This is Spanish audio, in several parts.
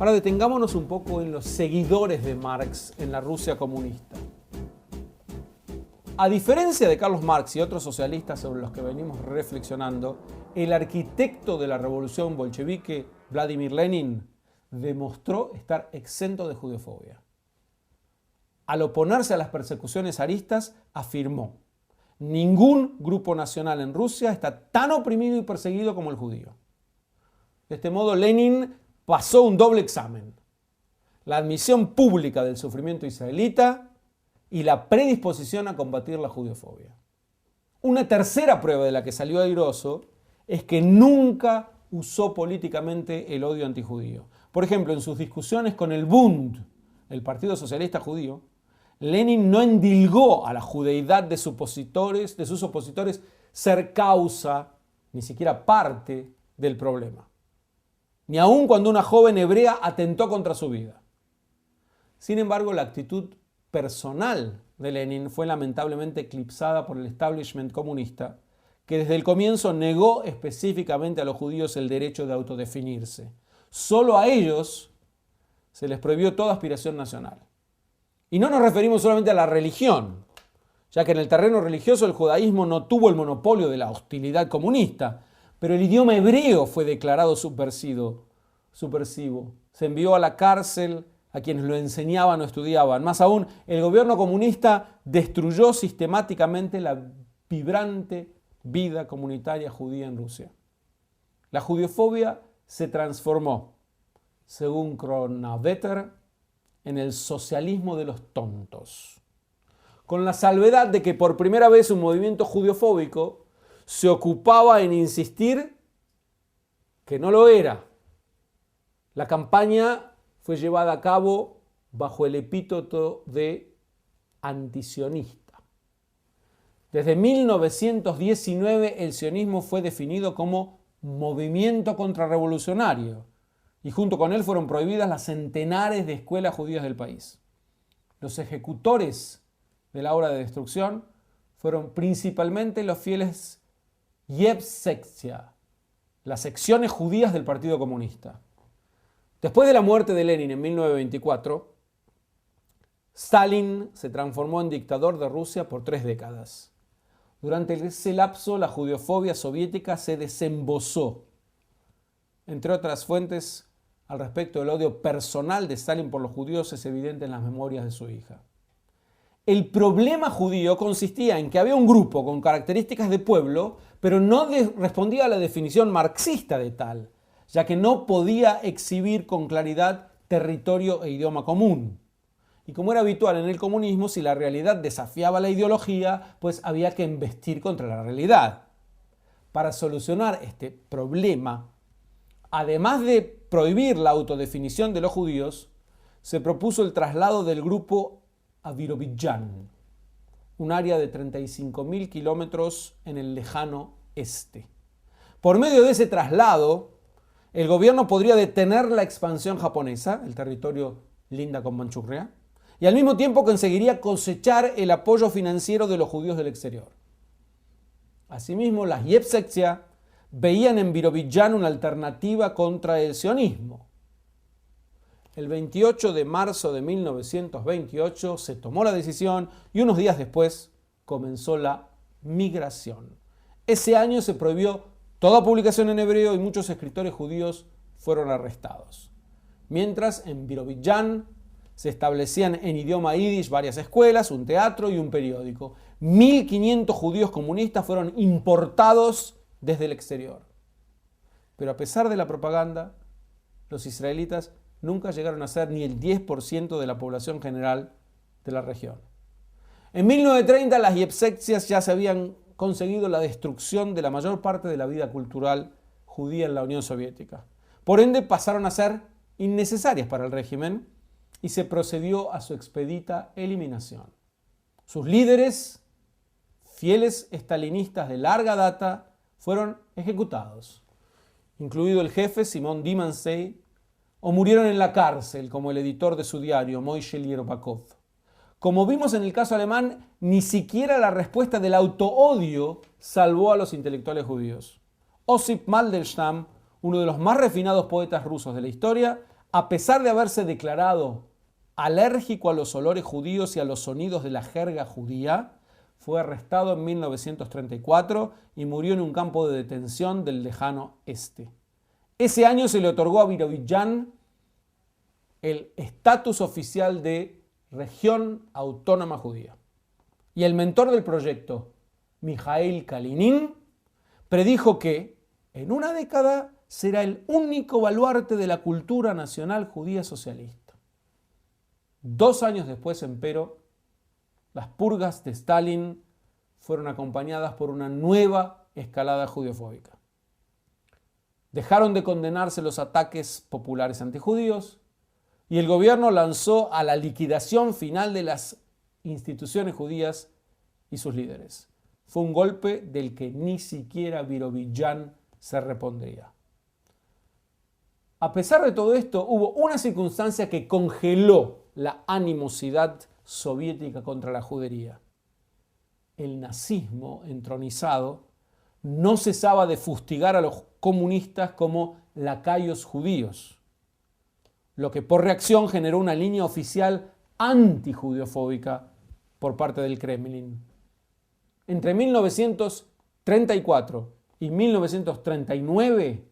Ahora detengámonos un poco en los seguidores de Marx en la Rusia comunista. A diferencia de Carlos Marx y otros socialistas sobre los que venimos reflexionando, el arquitecto de la revolución bolchevique, Vladimir Lenin, demostró estar exento de judeofobia. Al oponerse a las persecuciones zaristas, afirmó: ningún grupo nacional en Rusia está tan oprimido y perseguido como el judío. De este modo, Lenin pasó un doble examen: la admisión pública del sufrimiento israelita y la predisposición a combatir la judeofobia. Una tercera prueba de la que salió airoso es que nunca usó políticamente el odio antijudío. Por ejemplo, en sus discusiones con el Bund, el Partido Socialista Judío, Lenin no endilgó a la judeidad de sus opositores ser causa, ni siquiera parte del problema, ni aun cuando una joven hebrea atentó contra su vida. Sin embargo, la actitud personal de Lenin fue lamentablemente eclipsada por el establishment comunista, que desde el comienzo negó específicamente a los judíos el derecho de autodefinirse. Solo a ellos se les prohibió toda aspiración nacional. Y no nos referimos solamente a la religión, ya que en el terreno religioso el judaísmo no tuvo el monopolio de la hostilidad comunista, pero el idioma hebreo fue declarado subversivo. Se envió a la cárcel a quienes lo enseñaban o estudiaban. Más aún, el gobierno comunista destruyó sistemáticamente la vibrante vida comunitaria judía en Rusia. La judeofobia se transformó, según Kronavetter, en el socialismo de los tontos, con la salvedad de que por primera vez un movimiento judeofóbico se ocupaba en insistir que no lo era. La campaña fue llevada a cabo bajo el epíteto de antisionista. Desde 1919 el sionismo fue definido como movimiento contrarrevolucionario y junto con él fueron prohibidas las centenares de escuelas judías del país. Los ejecutores de la obra de destrucción fueron principalmente los fieles Yevsektia, las secciones judías del Partido Comunista. Después de la muerte de Lenin en 1924, Stalin se transformó en dictador de Rusia por 3 décadas. Durante ese lapso, la judeofobia soviética se desembosó. Entre otras fuentes, al respecto del odio personal de Stalin por los judíos es evidente en las memorias de su hija. El problema judío consistía en que había un grupo con características de pueblo, pero no respondía a la definición marxista de tal, ya que no podía exhibir con claridad territorio e idioma común. Y como era habitual en el comunismo, si la realidad desafiaba la ideología, pues había que embestir contra la realidad. Para solucionar este problema, además de prohibir la autodefinición de los judíos, se propuso el traslado del grupo a Birobidzhan, un área de 35.000 kilómetros en el lejano este. Por medio de ese traslado, el gobierno podría detener la expansión japonesa, el territorio linda con Manchuria, y al mismo tiempo conseguiría cosechar el apoyo financiero de los judíos del exterior. Asimismo, las Yevsektia veían en Birobidzhan una alternativa contra el sionismo. El 28 de marzo de 1928 se tomó la decisión y unos días después comenzó la migración. Ese año se prohibió toda publicación en hebreo y muchos escritores judíos fueron arrestados. Mientras en Birobidzhan se establecían en idioma yiddish varias escuelas, un teatro y un periódico. 1.500 judíos comunistas fueron importados desde el exterior. Pero a pesar de la propaganda, los israelitas nunca llegaron a ser ni el 10% de la población general de la región. En 1930 las Yevsektias ya se habían conseguido la destrucción de la mayor parte de la vida cultural judía en la Unión Soviética. Por ende pasaron a ser innecesarias para el régimen y se procedió a su expedita eliminación. Sus líderes, fieles estalinistas de larga data, fueron ejecutados, incluido el jefe Simón Dimansey, o murieron en la cárcel, como el editor de su diario, Moishe Yerbakov. Como vimos en el caso alemán, ni siquiera la respuesta del autoodio salvó a los intelectuales judíos. Osip Mandelstam, uno de los más refinados poetas rusos de la historia, a pesar de haberse declarado alérgico a los olores judíos y a los sonidos de la jerga judía, fue arrestado en 1934 y murió en un campo de detención del lejano este. Ese año se le otorgó a Birobidzhan el estatus oficial de región autónoma judía. Y el mentor del proyecto, Mijail Kalinin, predijo que en una década será el único baluarte de la cultura nacional judía socialista. 2 años después, empero, las purgas de Stalin fueron acompañadas por una nueva escalada judeofóbica. Dejaron de condenarse los ataques populares antijudíos y el gobierno lanzó a la liquidación final de las instituciones judías y sus líderes. Fue un golpe del que ni siquiera Birobidzhan se repondría. A pesar de todo esto, hubo una circunstancia que congeló la animosidad soviética contra la judería. El nazismo entronizado no cesaba de fustigar a los comunistas como lacayos judíos, lo que por reacción generó una línea oficial antijudeofóbica por parte del Kremlin. Entre 1934 y 1939,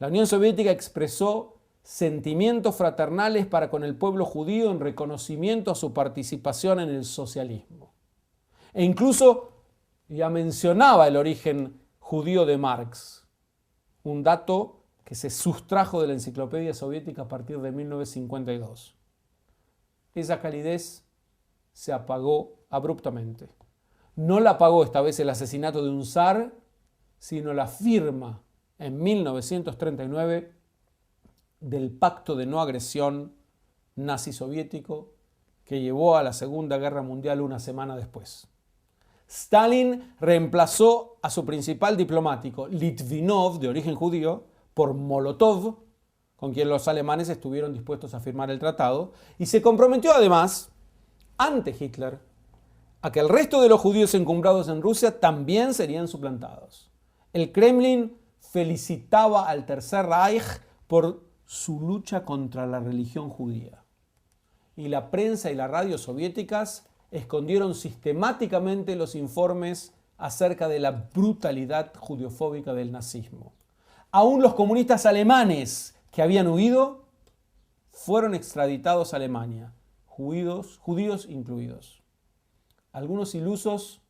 la Unión Soviética expresó sentimientos fraternales para con el pueblo judío en reconocimiento a su participación en el socialismo. E incluso ya mencionaba el origen judío de Marx, un dato que se sustrajo de la enciclopedia soviética a partir de 1952. Esa calidez se apagó abruptamente. No la apagó esta vez el asesinato de un zar, sino la firma en 1939 del pacto de no agresión nazi-soviético que llevó a la Segunda Guerra Mundial una semana después. Stalin reemplazó a su principal diplomático, Litvinov, de origen judío, por Molotov, con quien los alemanes estuvieron dispuestos a firmar el tratado, y se comprometió además, ante Hitler, a que el resto de los judíos encumbrados en Rusia también serían suplantados. El Kremlin felicitaba al Tercer Reich por su lucha contra la religión judía. Y la prensa y la radio soviéticas escondieron sistemáticamente los informes acerca de la brutalidad judeofóbica del nazismo. Aún los comunistas alemanes que habían huido fueron extraditados a Alemania, judíos incluidos. Algunos ilusos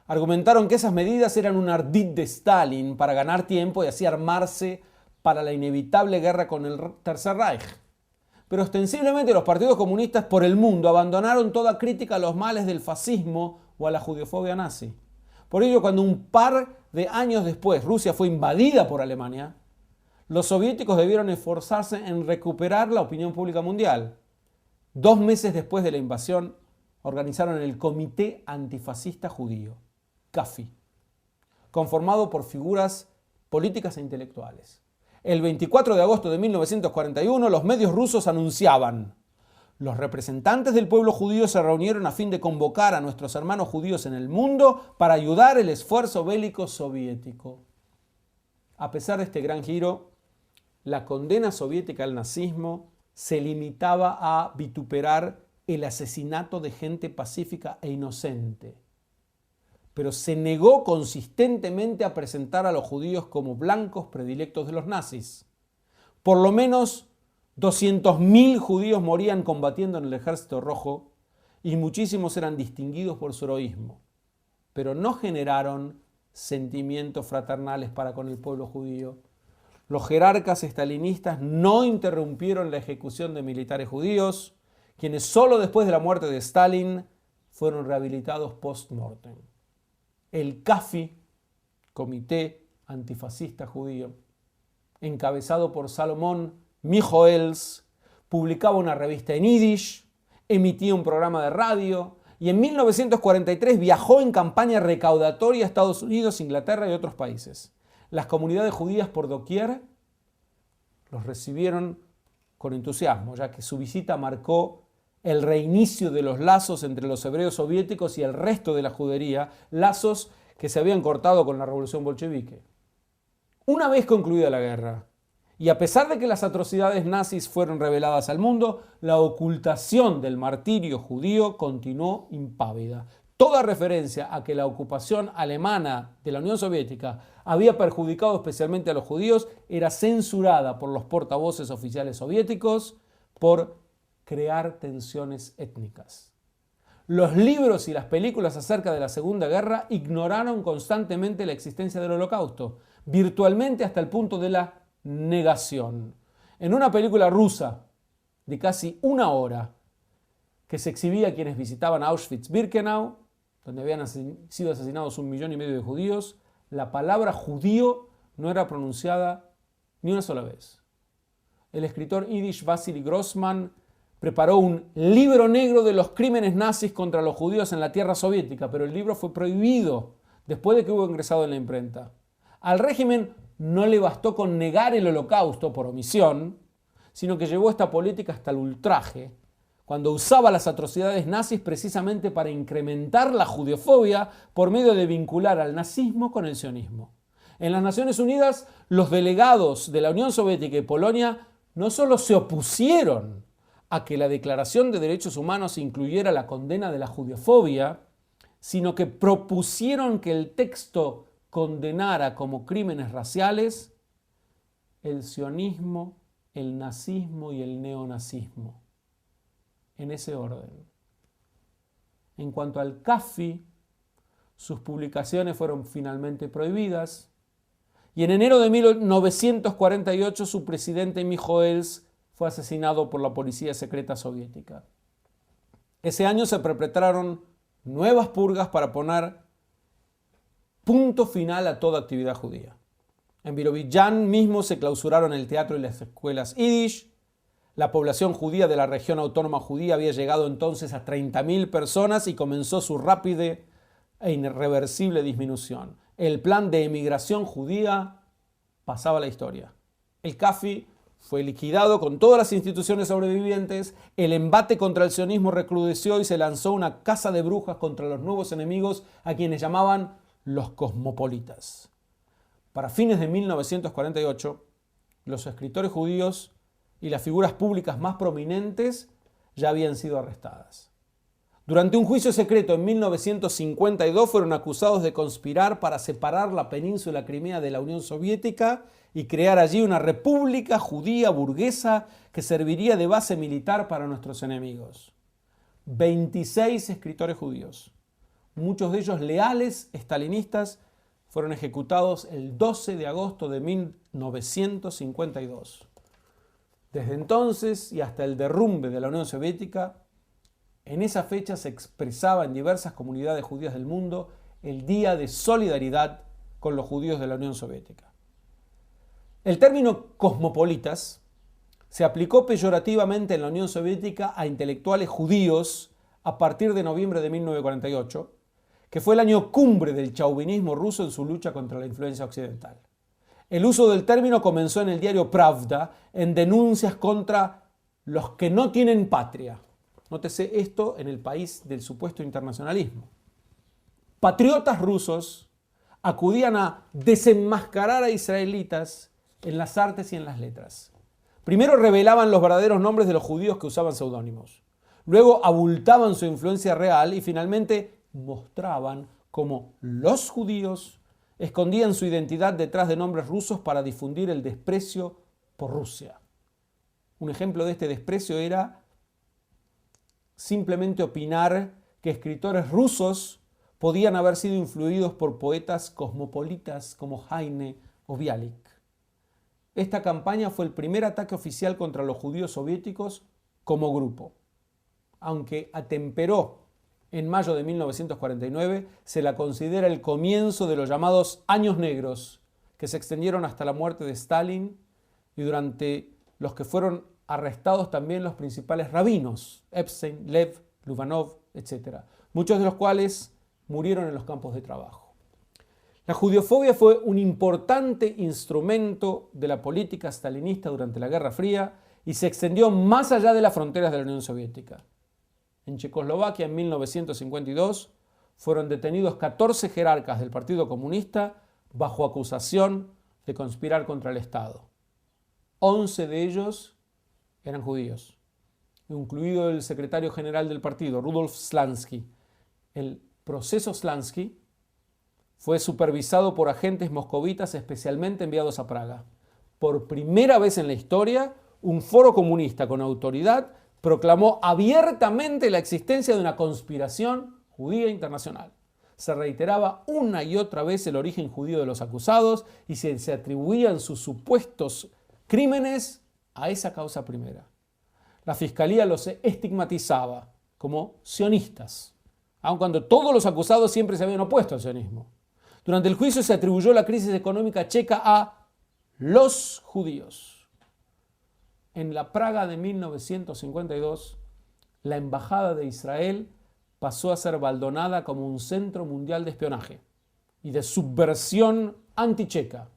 argumentaron que esas medidas eran un ardid de Stalin para ganar tiempo y así armarse para la inevitable guerra con el Tercer Reich. Pero ostensiblemente los partidos comunistas por el mundo abandonaron toda crítica a los males del fascismo o a la judeofobia nazi. Por ello, cuando un par de años después Rusia fue invadida por Alemania, los soviéticos debieron esforzarse en recuperar la opinión pública mundial. 2 meses después de la invasión, organizaron el Comité Antifascista Judío, CAFI, conformado por figuras políticas e intelectuales. El 24 de agosto de 1941, los medios rusos anunciaban: los representantes del pueblo judío se reunieron a fin de convocar a nuestros hermanos judíos en el mundo para ayudar el esfuerzo bélico soviético. A pesar de este gran giro, la condena soviética al nazismo se limitaba a vituperar el asesinato de gente pacífica e inocente, pero se negó consistentemente a presentar a los judíos como blancos predilectos de los nazis. Por lo menos 200.000 judíos morían combatiendo en el Ejército Rojo y muchísimos eran distinguidos por su heroísmo, pero no generaron sentimientos fraternales para con el pueblo judío. Los jerarcas estalinistas no interrumpieron la ejecución de militares judíos, quienes solo después de la muerte de Stalin fueron rehabilitados post-mortem. El CAFI, Comité Antifascista Judío, encabezado por Salomón Mijoels, publicaba una revista en yiddish, emitía un programa de radio y en 1943 viajó en campaña recaudatoria a Estados Unidos, Inglaterra y otros países. Las comunidades judías por doquier los recibieron con entusiasmo, ya que su visita marcó el reinicio de los lazos entre los hebreos soviéticos y el resto de la judería, lazos que se habían cortado con la revolución bolchevique. Una vez concluida la guerra Y a pesar de que las atrocidades nazis fueron reveladas al mundo, la ocultación del martirio judío continuó impávida. Toda referencia a que la ocupación alemana de la Unión Soviética había perjudicado especialmente a los judíos era censurada por los portavoces oficiales soviéticos por crear tensiones étnicas. Los libros y las películas acerca de la Segunda Guerra ignoraron constantemente la existencia del Holocausto, virtualmente hasta el punto de la negación. En una película rusa de casi 1 hora que se exhibía a quienes visitaban Auschwitz-Birkenau, donde habían sido asesinados 1,5 millones de judíos, la palabra judío no era pronunciada ni una sola vez. El escritor yiddish Vasily Grossman preparó un libro negro de los crímenes nazis contra los judíos en la tierra soviética, pero el libro fue prohibido después de que hubo ingresado en la imprenta. Al régimen no le bastó con negar el Holocausto por omisión, sino que llevó esta política hasta el ultraje, cuando usaba las atrocidades nazis precisamente para incrementar la judeofobia por medio de vincular al nazismo con el sionismo. En las Naciones Unidas, los delegados de la Unión Soviética y Polonia no solo se opusieron a que la Declaración de Derechos Humanos incluyera la condena de la judeofobia, sino que propusieron que el texto condenara como crímenes raciales el sionismo, el nazismo y el neonazismo. En ese orden. En cuanto al CAFI, sus publicaciones fueron finalmente prohibidas y en enero de 1948 su presidente Mijoels fue asesinado por la policía secreta soviética. Ese año se perpetraron nuevas purgas para poner punto final a toda actividad judía. En Birobidzhan mismo se clausuraron el teatro y las escuelas yiddish. La población judía de la región autónoma judía había llegado entonces a 30.000 personas y comenzó su rápida e irreversible disminución. El plan de emigración judía pasaba a la historia. El CAFI fue liquidado con todas las instituciones sobrevivientes, el embate contra el sionismo recrudeció y se lanzó una caza de brujas contra los nuevos enemigos a quienes llamaban los cosmopolitas. Para fines de 1948, los escritores judíos y las figuras públicas más prominentes ya habían sido arrestadas. Durante un juicio secreto en 1952 fueron acusados de conspirar para separar la península Crimea de la Unión Soviética y crear allí una república judía burguesa que serviría de base militar para nuestros enemigos. 26 escritores judíos, muchos de ellos leales estalinistas, fueron ejecutados el 12 de agosto de 1952. Desde entonces y hasta el derrumbe de la Unión Soviética, en esa fecha se expresaba en diversas comunidades judías del mundo el Día de Solidaridad con los judíos de la Unión Soviética. El término cosmopolitas se aplicó peyorativamente en la Unión Soviética a intelectuales judíos a partir de noviembre de 1948, que fue el año cumbre del chauvinismo ruso en su lucha contra la influencia occidental. El uso del término comenzó en el diario Pravda en denuncias contra los que no tienen patria. Nótese esto en el país del supuesto internacionalismo. Patriotas rusos acudían a desenmascarar a israelitas en las artes y en las letras. Primero revelaban los verdaderos nombres de los judíos que usaban seudónimos. Luego abultaban su influencia real y finalmente mostraban cómo los judíos escondían su identidad detrás de nombres rusos para difundir el desprecio por Rusia. Un ejemplo de este desprecio era simplemente opinar que escritores rusos podían haber sido influidos por poetas cosmopolitas como Heine o Bialik. Esta campaña fue el primer ataque oficial contra los judíos soviéticos como grupo. Aunque atemperó en mayo de 1949, se la considera el comienzo de los llamados Años Negros, que se extendieron hasta la muerte de Stalin y durante los que fueron arrestados también los principales rabinos, Epstein, Lev, Lubanov, etc., muchos de los cuales murieron en los campos de trabajo. La judeofobia fue un importante instrumento de la política stalinista durante la Guerra Fría y se extendió más allá de las fronteras de la Unión Soviética. En Checoslovaquia, en 1952, fueron detenidos 14 jerarcas del Partido Comunista bajo acusación de conspirar contra el Estado. 11 de ellos eran judíos, incluido el secretario general del partido, Rudolf Slansky. El proceso Slansky fue supervisado por agentes moscovitas especialmente enviados a Praga. Por primera vez en la historia, un foro comunista con autoridad proclamó abiertamente la existencia de una conspiración judía internacional. Se reiteraba una y otra vez el origen judío de los acusados y se atribuían sus supuestos crímenes a esa causa primera. La fiscalía los estigmatizaba como sionistas, aun cuando todos los acusados siempre se habían opuesto al sionismo. Durante el juicio se atribuyó la crisis económica checa a los judíos. En la Praga de 1952, la embajada de Israel pasó a ser baldonada como un centro mundial de espionaje y de subversión anticheca.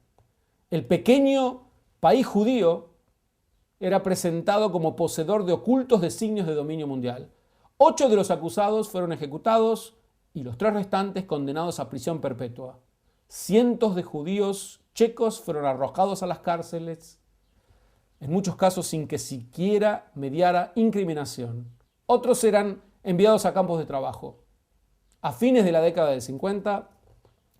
El pequeño país judío era presentado como poseedor de ocultos designios de dominio mundial. 8 de los acusados fueron ejecutados y los 3 restantes condenados a prisión perpetua. Cientos de judíos checos fueron arrojados a las cárceles, en muchos casos sin que siquiera mediara incriminación. Otros eran enviados a campos de trabajo. A fines de la década del 50,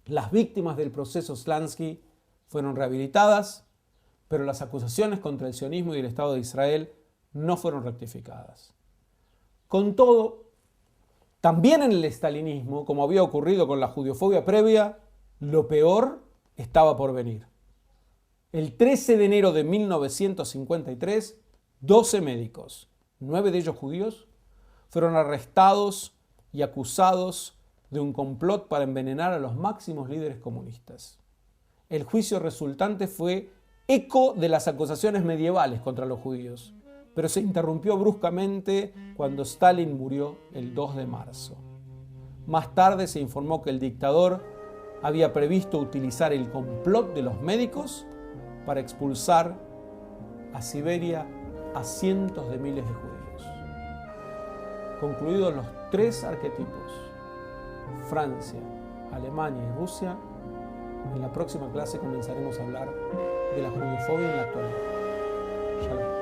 las víctimas del proceso Slansky fueron rehabilitadas, pero las acusaciones contra el sionismo y el Estado de Israel no fueron rectificadas. Con todo, también en el estalinismo, como había ocurrido con la judiofobia previa, lo peor estaba por venir. El 13 de enero de 1953, 12 médicos, 9 de ellos judíos, fueron arrestados y acusados de un complot para envenenar a los máximos líderes comunistas. El juicio resultante fue eco de las acusaciones medievales contra los judíos, pero se interrumpió bruscamente cuando Stalin murió el 2 de marzo. Más tarde se informó que el dictador había previsto utilizar el complot de los médicos para expulsar a Siberia a cientos de miles de judíos. Concluidos los 3 arquetipos, Francia, Alemania y Rusia, en la próxima clase comenzaremos a hablar de la judiofobia en la actualidad. Shalom.